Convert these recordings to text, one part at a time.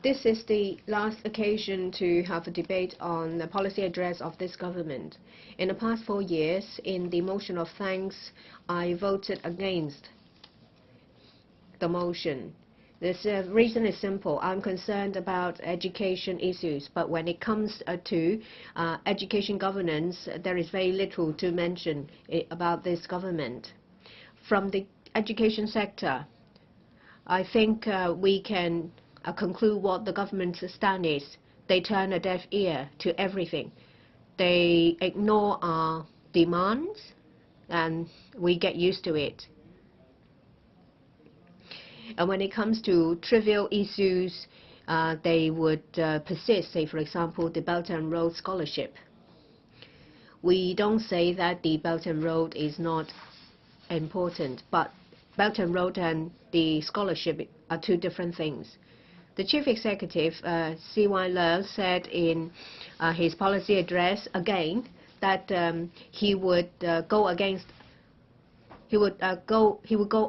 This is the last occasion to have a debate on the policy address of this government. In the past 4 years, in the motion of thanks, I voted against the motion. The reason is simple. I'm concerned about education issues, but when it comes to education governance, there is very little to mention about this government. From the education sector, I think we can conclude what the government's stand is. They turn a deaf ear to everything. They ignore our demands, and we get used to it. And when it comes to trivial issues, they would persist, say, for example, the Belt and Road Scholarship. We don't say that the Belt and Road is not important, but Belt and Road and the scholarship are two different things. The Chief Executive, C.Y. Leung, said in his policy address again that he would go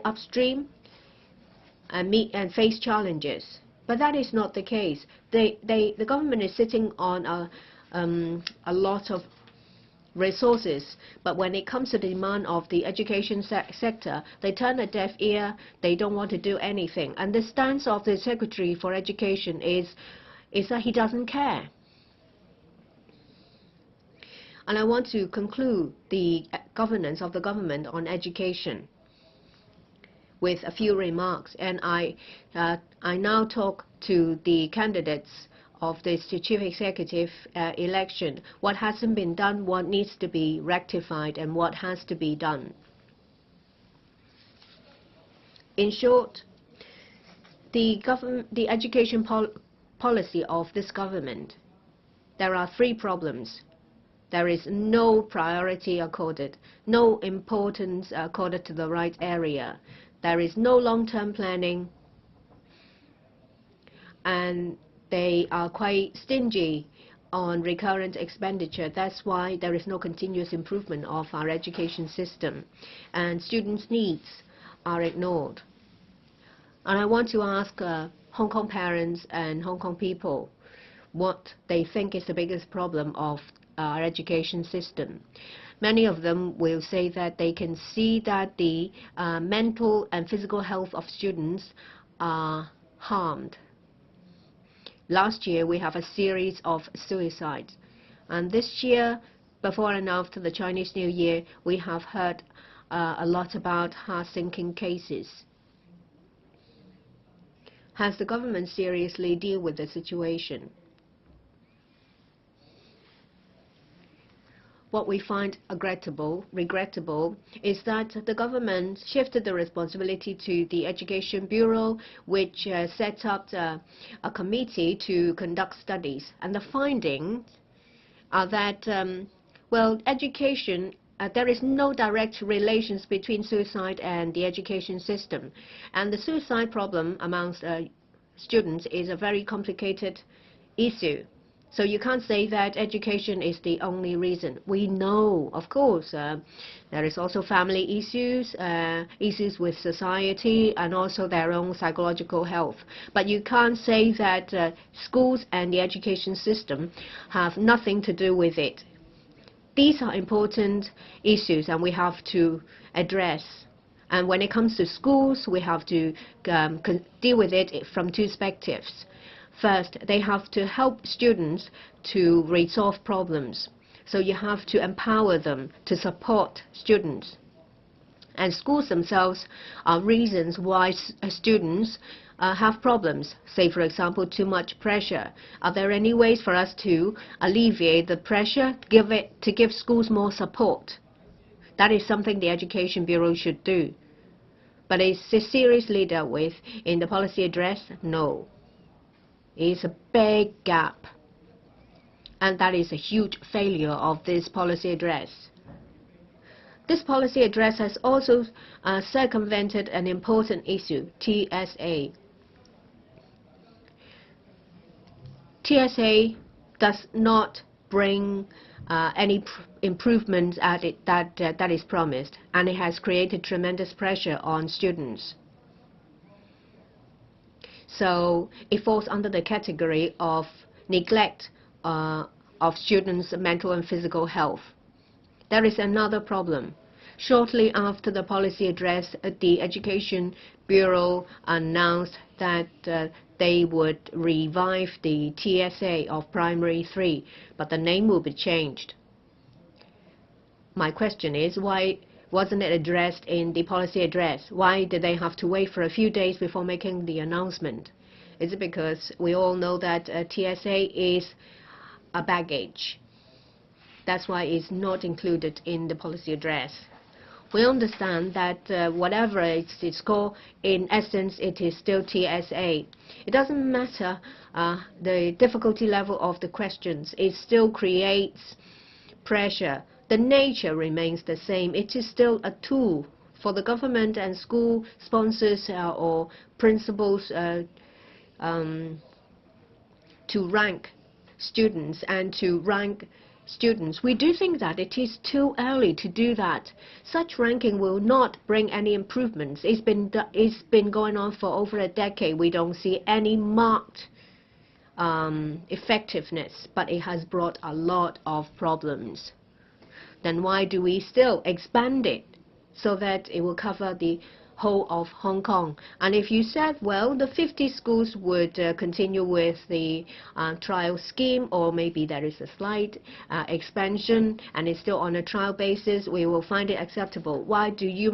upstream and meet and face challenges. But that is not the case. The government is sitting on a lot of resources, but when it comes to the demand of the education sector, they turn a deaf ear. They don't want to do anything. And the stance of the Secretary for Education is that he doesn't care. And I want to conclude the governance of the government on education with a few remarks. And I now talk to the candidates of this Chief Executive election. What hasn't been done, what needs to be rectified, and what has to be done. In short, the education policy of this government, there are 3 problems. There is no priority accorded, no importance accorded to the right area. There is no long-term planning, and they are quite stingy on recurrent expenditure. That's why there is no continuous improvement of our education system, and students' needs are ignored. And I want to ask Hong Kong parents and Hong Kong people what they think is the biggest problem of our education system. Many of them will say that they can see that the mental and physical health of students are harmed. Last year, we have a series of suicides. And this year, before and after the Chinese New Year, we have heard a lot about heart-sinking cases. Has the government seriously dealt with the situation? What we find regrettable is that the government shifted the responsibility to the Education Bureau, which set up a committee to conduct studies. And the findings are that, well, education, there is no direct relations between suicide and the education system. And the suicide problem amongst students is a very complicated issue. So you can't say that education is the only reason. We know, of course, there is also family issues, issues with society, and also their own psychological health. But you can't say that schools and the education system have nothing to do with it. These are important issues, and we have to address. And when it comes to schools, we have to deal with it from 2 perspectives. First, they have to help students to resolve problems. So you have to empower them to support students. And schools themselves are reasons why students have problems. Say, for example, too much pressure. Are there any ways for us to alleviate the pressure, to give schools more support? That is something the Education Bureau should do. But is this seriously dealt with in the policy address? No. It's a big gap, and that is a huge failure of this policy address. This policy address has also circumvented an important issue, TSA. TSA does not bring any improvements that is promised, and it has created tremendous pressure on students. So it falls under the category of neglect of students' mental and physical health. There is another problem. Shortly after the policy address, the Education Bureau announced that they would revive the TSA of Primary 3, but the name will be changed. My question is, why wasn't it addressed in the policy address? Why did they have to wait for a few days before making the announcement? Is it because we all know that TSA is a baggage? That's why it's not included in the policy address. We understand that whatever it's called, in essence, it is still TSA. It doesn't matter the difficulty level of the questions. It still creates pressure. The nature remains the same. It is still a tool for the government and school sponsors or principals to rank students and to rank students. We do think that it is too early to do that. Such ranking will not bring any improvements. It's been going on for over a decade. We don't see any marked effectiveness, but it has brought a lot of problems. Then why do we still expand it so that it will cover the whole of Hong Kong? And if you said, well, the 50 schools would continue with the trial scheme, or maybe there is a slight expansion and it's still on a trial basis, we will find it acceptable. Why do you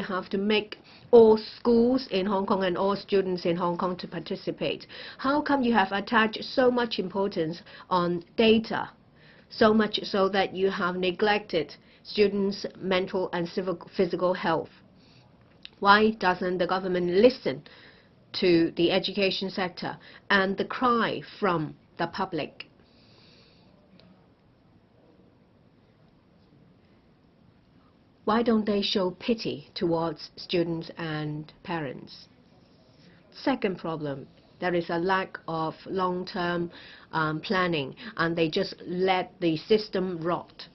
have to make all schools in Hong Kong and all students in Hong Kong to participate? How come you have attached so much importance on data? So much so that you have neglected students' mental and physical health. Why doesn't the government listen to the education sector and the cry from the public? Why don't they show pity towards students and parents? Second problem, there is a lack of long-term planning, and they just let the system rot.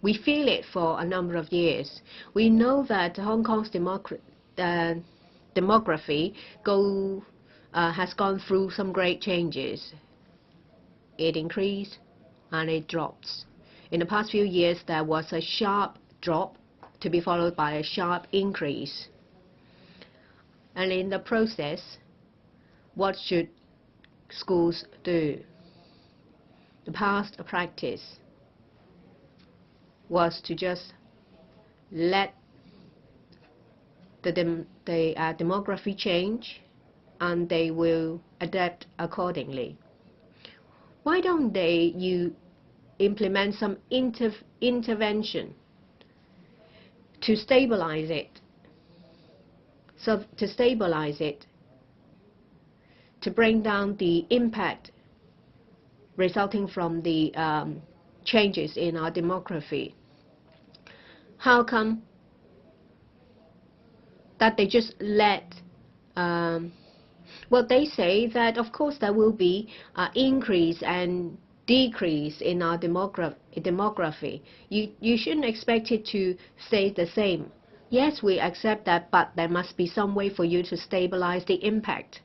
We feel it for a number of years. We know that Hong Kong's demography has gone through some great changes. It increased and it drops. In the past few years, there was a sharp drop to be followed by a sharp increase. And in the process, what should schools do? The past practice was to just let the demography change, and they will adapt accordingly. Why don't you implement some intervention to stabilize it? So to stabilize it, to bring down the impact resulting from the changes in our demography. How come that they just let, well, they say that of course there will be increase and decrease in our demography. You shouldn't expect it to stay the same. Yes, we accept that, but there must be some way for you to stabilize the impact.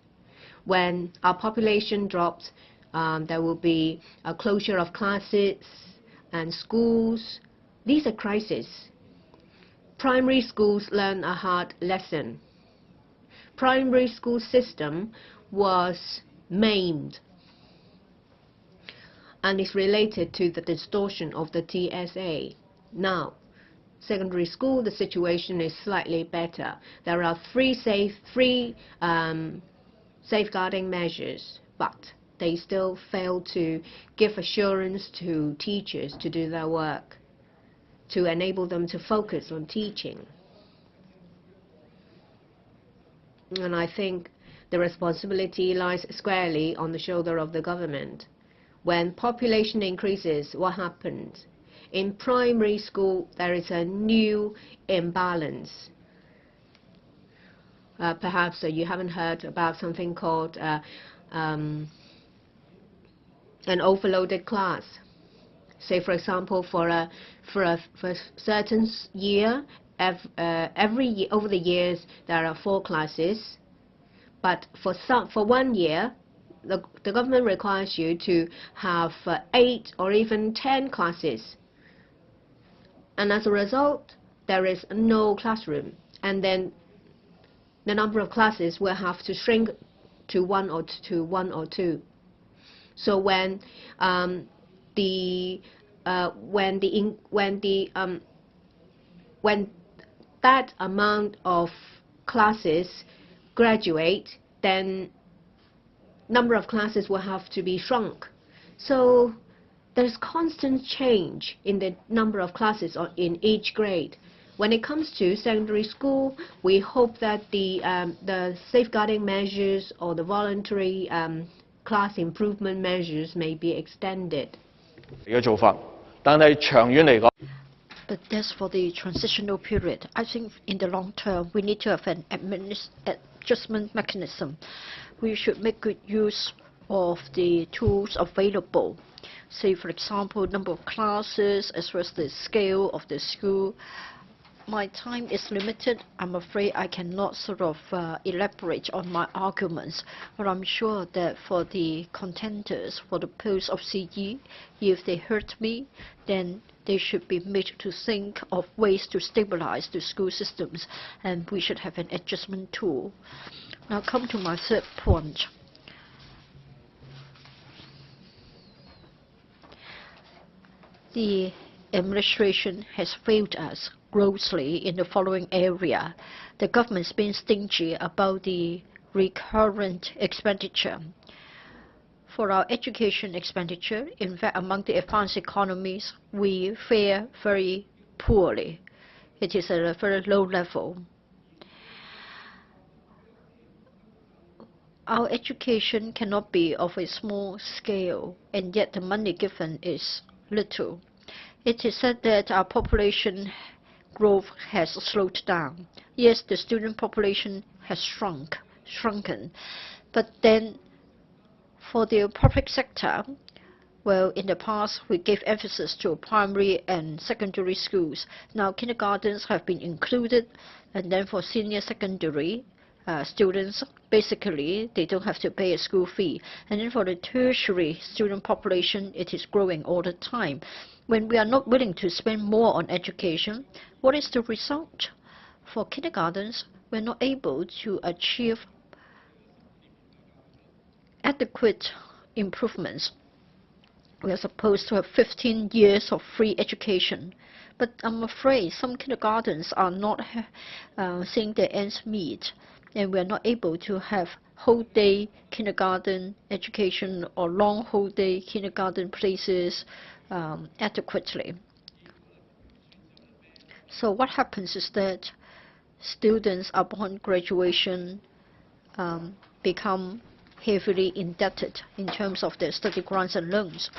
When our population drops, there will be a closure of classes and schools. These are crises. Primary schools learn a hard lesson. Primary school system was maimed, and is related to the distortion of the TSA. Now, secondary school, the situation is slightly better. There are three safeguarding measures, but they still fail to give assurance to teachers to do their work, to enable them to focus on teaching. And I think the responsibility lies squarely on the shoulder of the government. When population increases, what happens? In primary school, there is a new imbalance. Perhaps you haven't heard about something called an overloaded class. Say, for example, for a certain year, every year, over the years, there are 4 classes. But for 1 year, the government requires you to have 8 or even 10 classes. And as a result, there is no classroom. And then the number of classes will have to shrink to one or two. So when that amount of classes graduate, then number of classes will have to be shrunk. So there's constant change in the number of classes in each grade. When it comes to secondary school, we hope that the safeguarding measures or the voluntary class improvement measures may be extended. But that's for the transitional period. I think in the long term, we need to have an adjustment mechanism. We should make good use of the tools available. Say, for example, number of classes as well as the scale of the school. My time is limited. I'm afraid I cannot sort of elaborate on my arguments, but I'm sure that for the contenders for the post of CE, if they hurt me, then they should be made to think of ways to stabilize the school systems, and we should have an adjustment tool. Now come to my third point. The administration has failed us grossly in the following area. The government's been stingy about the recurrent expenditure. For our education expenditure, in fact, among the advanced economies, we fare very poorly. It is at a very low level. Our education cannot be of a small scale, and yet the money given is little. It is said that our population growth has slowed down. Yes, the student population has shrunken. But then for the public sector, well, in the past, we gave emphasis to primary and secondary schools. Now, kindergartens have been included, and then for senior secondary students, basically, they don't have to pay a school fee. And then for the tertiary student population, it is growing all the time. When we are not willing to spend more on education, what is the result? For kindergartens, we're not able to achieve adequate improvements. We are supposed to have 15 years of free education, but I'm afraid some kindergartens are not seeing their ends meet, and we are not able to have whole-day kindergarten education or long whole-day kindergarten places adequately. So what happens is that students upon graduation become heavily indebted in terms of their study grants and loans.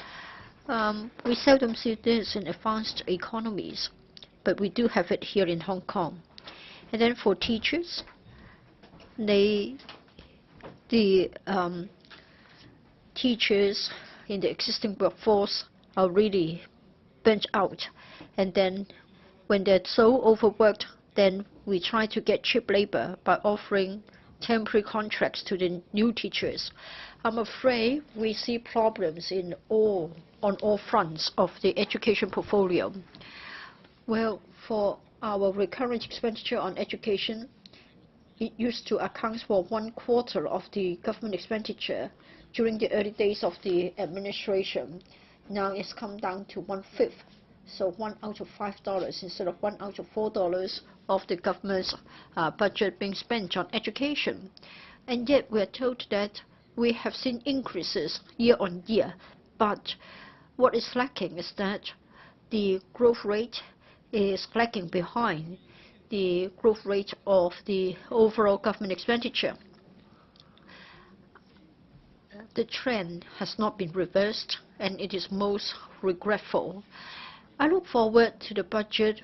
We seldom see this in advanced economies, but we do have it here in Hong Kong. And then for teachers, the teachers in the existing workforce are really burnt out, and then when they're so overworked, then we try to get cheap labor by offering temporary contracts to the new teachers. I'm afraid we see problems on all fronts of the education portfolio. Well, for our recurrent expenditure on education, it used to account for 1/4 of the government expenditure during the early days of the administration. Now it's come down to 1/5. So 1 out of $5 instead of 1 out of $4 of the government's budget being spent on education. And yet we are told that we have seen increases year on year. But what is lacking is that the growth rate is lagging behind the growth rate of the overall government expenditure. The trend has not been reversed, and it is most regretful. I look forward to the budget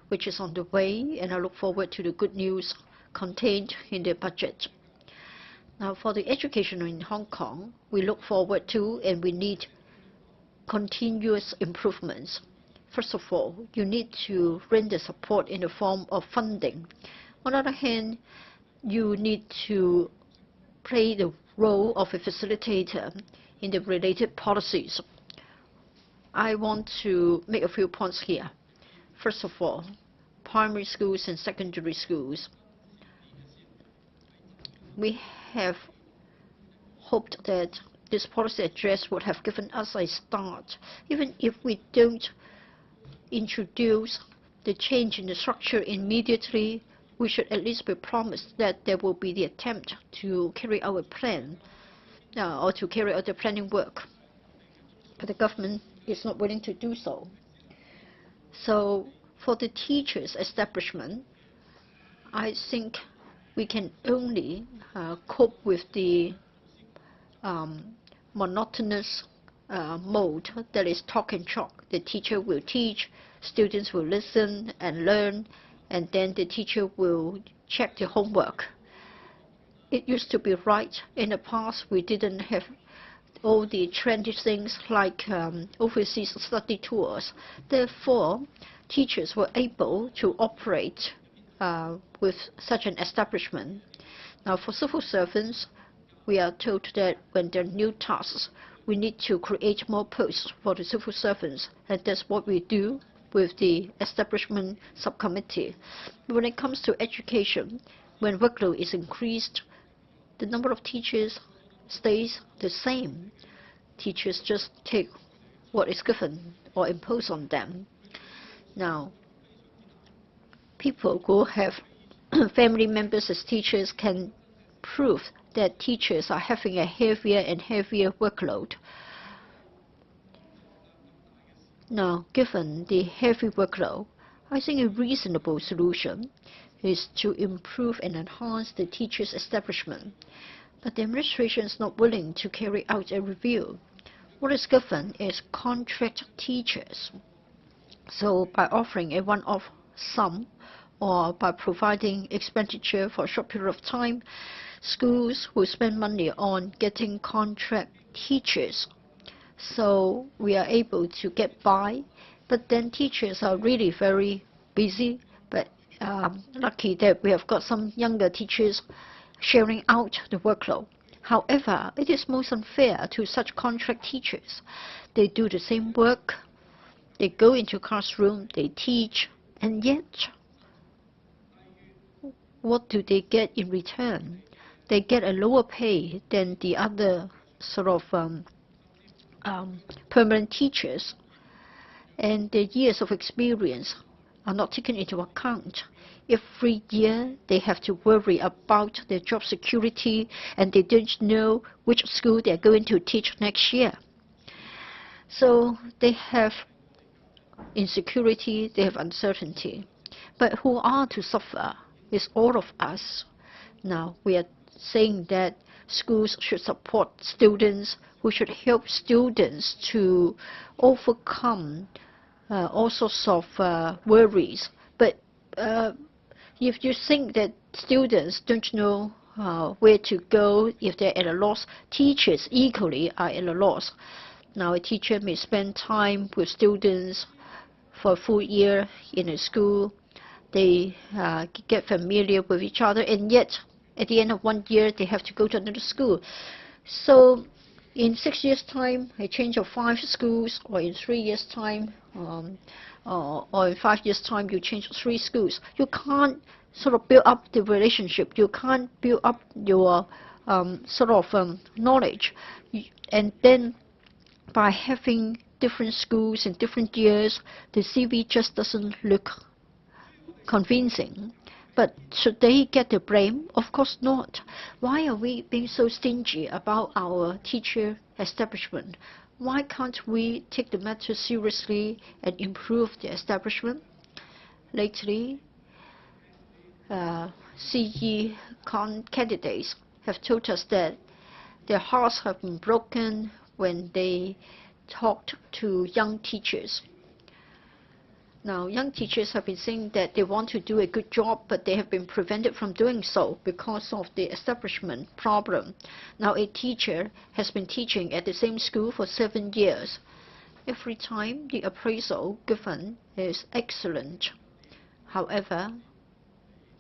which is on the way, and I look forward to the good news contained in the budget. Now, for the education in Hong Kong, we look forward to and we need continuous improvements. First of all, you need to render support in the form of funding. On the other hand, you need to play the role of a facilitator in the related policies. I want to make a few points here. First of all, primary schools and secondary schools. We have hoped that this policy address would have given us a start. Even if we don't introduce the change in the structure immediately, we should at least be promised that there will be the attempt to carry out a plan or to carry out the planning work. But the government is not willing to do so. So for the teachers' establishment, I think we can only cope with the monotonous mode that is talk and chalk. The teacher will teach, students will listen and learn, and then the teacher will check the homework. It used to be right. In the past, we didn't have all the trendy things like overseas study tours. Therefore, teachers were able to operate with such an establishment. Now, for civil servants, we are told that when there are new tasks, we need to create more posts for the civil servants, and that's what we do with the establishment subcommittee. But when it comes to education, when workload is increased, the number of teachers stays the same. Teachers just take what is given or imposed on them. Now, people who have family members as teachers can prove that teachers are having a heavier and heavier workload. Now, given the heavy workload, I think a reasonable solution is to improve and enhance the teachers' establishment. But the administration is not willing to carry out a review. What is given is contract teachers. So by offering a one-off sum or by providing expenditure for a short period of time, schools will spend money on getting contract teachers. So we are able to get by, but then teachers are really very busy, but lucky that we have got some younger teachers sharing out the workload. However, it is most unfair to such contract teachers. They do the same work, they go into classroom, they teach, and yet, what do they get in return? They get a lower pay than the other sort of permanent teachers, and their years of experience are not taken into account. Every year they have to worry about their job security, and they don't know which school they're going to teach next year. So they have insecurity, they have uncertainty. But who are to suffer is all of us. Now we are saying that schools should support students, who should help students to overcome all sorts of worries. But if you think that students don't know where to go, if they're at a loss, teachers equally are at a loss. Now a teacher may spend time with students for a full year in a school. They get familiar with each other, and yet at the end of 1 year they have to go to another school. So in 6 years' time, a change of 5 schools, or in 3 years' time, or in 5 years' time, you change 3 schools. You can't sort of build up the relationship. You can't build up your knowledge. And then by having different schools in different years, the CV just doesn't look convincing. But should they get the blame? Of course not. Why are we being so stingy about our teacher establishment? Why can't we take the matter seriously and improve the establishment? Lately, CE candidates have told us that their hearts have been broken when they talked to young teachers. Now, young teachers have been saying that they want to do a good job, but they have been prevented from doing so because of the establishment problem. Now, a teacher has been teaching at the same school for 7 years. Every time the appraisal given is excellent. However,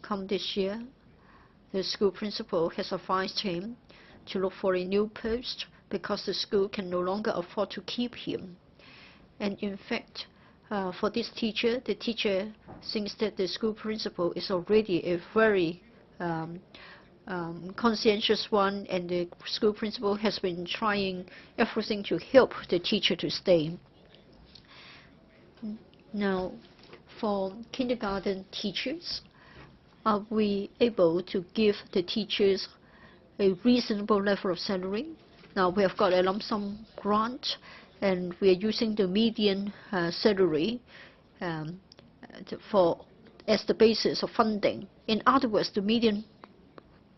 come this year, the school principal has advised him to look for a new post because the school can no longer afford to keep him. And in fact, for this teacher, the teacher thinks that the school principal is already a very conscientious one, and the school principal has been trying everything to help the teacher to stay. Now, for kindergarten teachers, are we able to give the teachers a reasonable level of salary? Now, we have got a lump sum grant, and we are using the median salary as the basis of funding. In other words, the median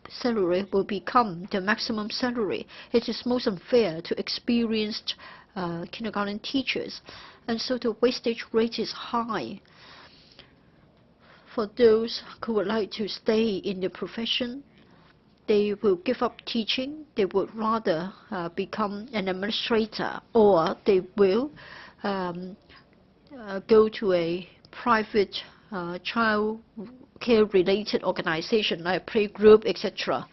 salary will become the maximum salary. It is most unfair to experienced kindergarten teachers, and so the wastage rate is high. For those who would like to stay in the profession, they will give up teaching. They would rather become an administrator, or they will go to a private child care-related organization like playgroup, etc.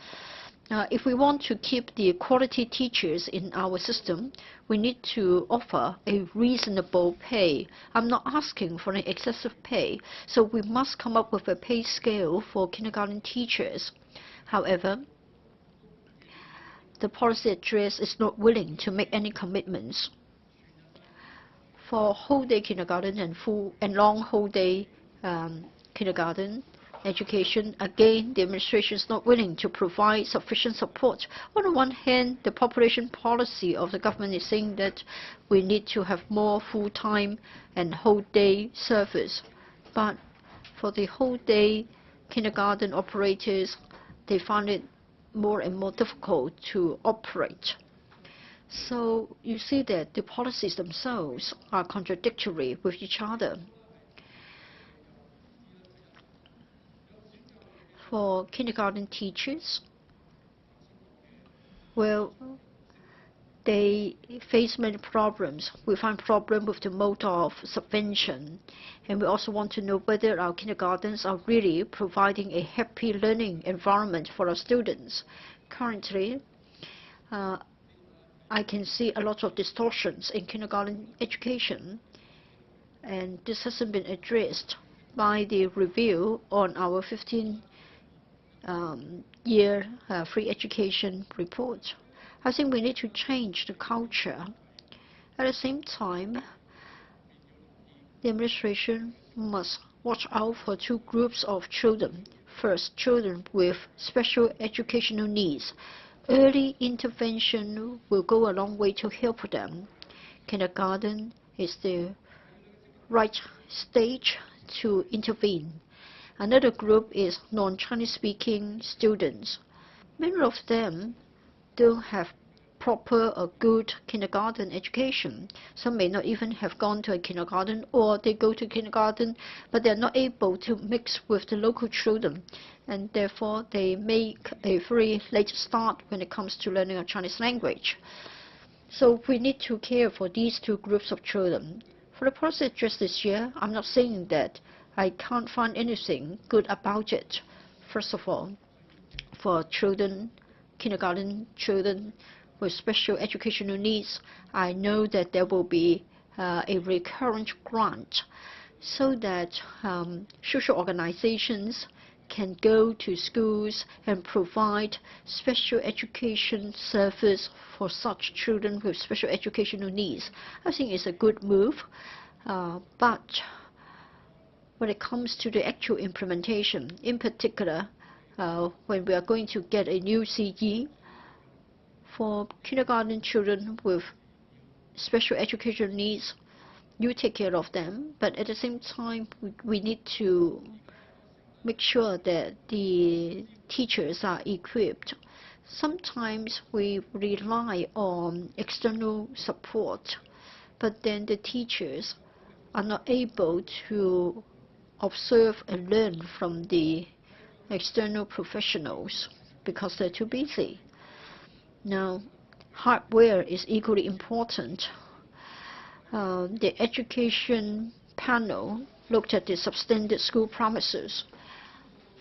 If we want to keep the quality teachers in our system, we need to offer a reasonable pay. I'm not asking for an excessive pay, so we must come up with a pay scale for kindergarten teachers. However, the policy address is not willing to make any commitments. For whole-day kindergarten and full and long whole-day kindergarten education, again, the administration is not willing to provide sufficient support. On the one hand, the population policy of the government is saying that we need to have more full-time and whole-day service. But for the whole-day kindergarten operators, they find it more and more difficult to operate. So you see that the policies themselves are contradictory with each other. For kindergarten teachers, well, they face many problems. We find problems with the mode of subvention, and we also want to know whether our kindergartens are really providing a happy learning environment for our students. Currently, I can see a lot of distortions in kindergarten education, and this hasn't been addressed by the review on our 15-year free education report. I think we need to change the culture. At the same time, the administration must watch out for two groups of children. First, children with special educational needs. Early intervention will go a long way to help them. Kindergarten is the right stage to intervene. Another group is non-Chinese speaking students. Many of them don't have proper or good kindergarten education. Some may not even have gone to a kindergarten, or they go to kindergarten but they're not able to mix with the local children, and therefore they make a very late start when it comes to learning a Chinese language. So we need to care for these two groups of children. For the policy address this year, I'm not saying that I can't find anything good about it. First of all, for children, kindergarten children with special educational needs, I know that there will be a recurrent grant so that social organizations can go to schools and provide special education service for such children with special educational needs. I think it's a good move, but when it comes to the actual implementation, in particular, when we are going to get a new CE for kindergarten children with special educational needs, you take care of them, but at the same time, we need to make sure that the teachers are equipped. Sometimes we rely on external support, but then the teachers are not able to observe and learn from the external professionals because they're too busy. Now, hardware is equally important. The education panel looked at the substandard school premises.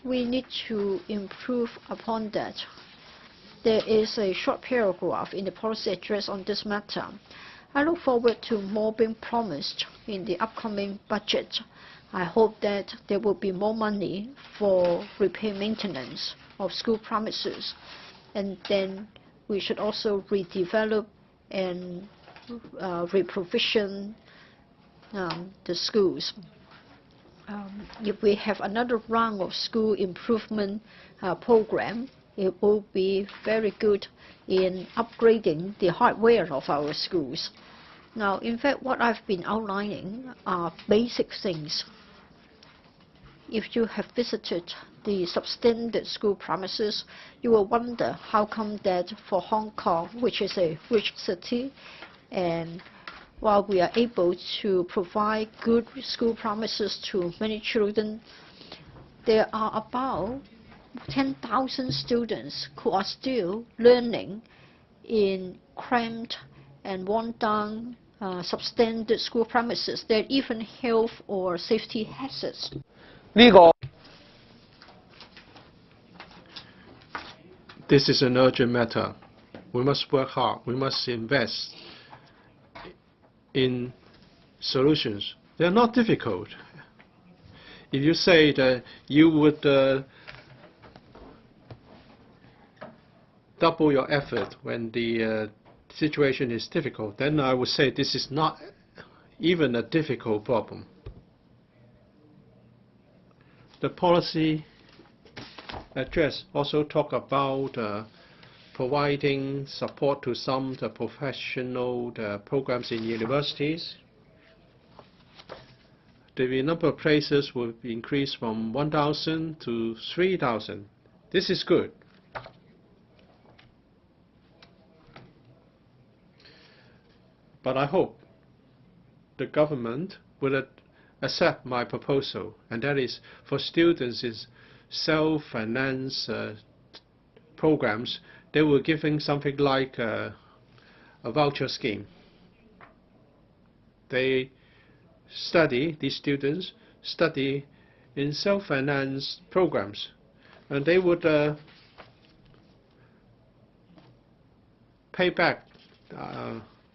We need to improve upon that. there is a short paragraph in the policy address on this matter. I look forward to more being promised in the upcoming budget. I hope that there will be more money for repair maintenance of school premises, and then we should also redevelop and reprovision the schools. If we have another round of school improvement program, it will be very good in upgrading the hardware of our schools. Now, in fact, what I've been outlining are basic things. If you have visited the substandard school premises, you will wonder how come that for Hong Kong, which is a rich city, and while we are able to provide good school premises to many children, there are about 10,000 students who are still learning in cramped and worn-down substandard school premises. There are even health or safety hazards. This is an urgent matter. We must work hard. We must invest in solutions. They are not difficult. If you say that you would double your effort when the situation is difficult, then I would say this is not even a difficult problem. The policy address also talk about providing support to some professional programs in universities. The number of places will be increased from 1,000 to 3,000. This is good. But I hope the government will accept my proposal, and that is for students is self-finance programs. They were giving something like a voucher scheme. These students study in self-finance programs, and they would pay back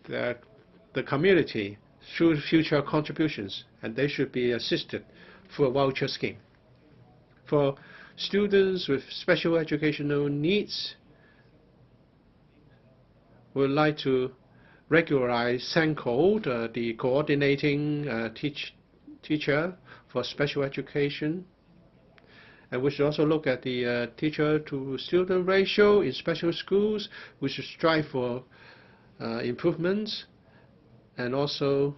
the community through future contributions, and they should be assisted through a voucher scheme. For students with special educational needs, we would like to regularize SENCO, the coordinating teacher for special education. And we should also look at the teacher-to-student ratio in special schools. We should strive for improvements. And also,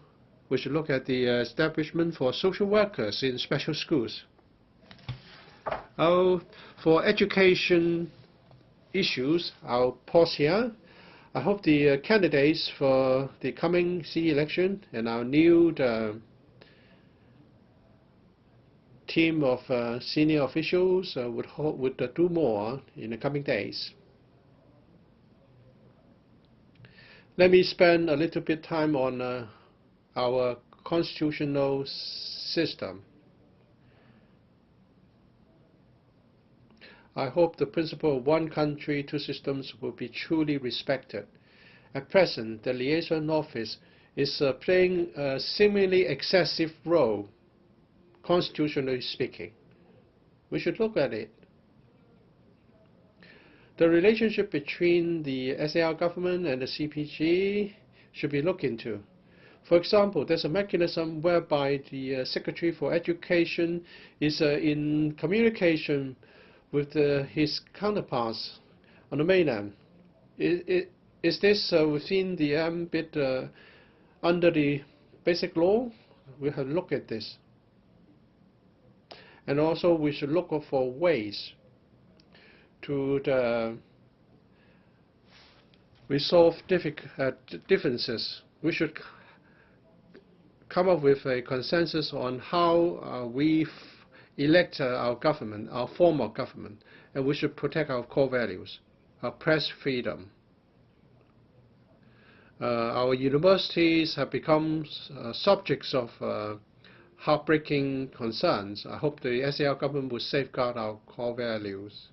we should look at the establishment for social workers in special schools. For education issues, I'll pause here. I hope the candidates for the coming city election and our new team of senior officials would do more in the coming days. Let me spend a little bit time on our constitutional system. I hope the principle of one country, two systems will be truly respected. At present, the liaison office is playing a seemingly excessive role, constitutionally speaking. We should look at it. The relationship between the SAR government and the CPG should be looked into. For example, there's a mechanism whereby the Secretary for Education is in communication with his counterparts on the mainland. Is this within the ambit under the basic law? We have to look at this. And also we should look for ways to resolve differences. We should come up with a consensus on how we elect our government, our form of government, and we should protect our core values, our press freedom. Our universities have become subjects of heartbreaking concerns. I hope the SAR government will safeguard our core values.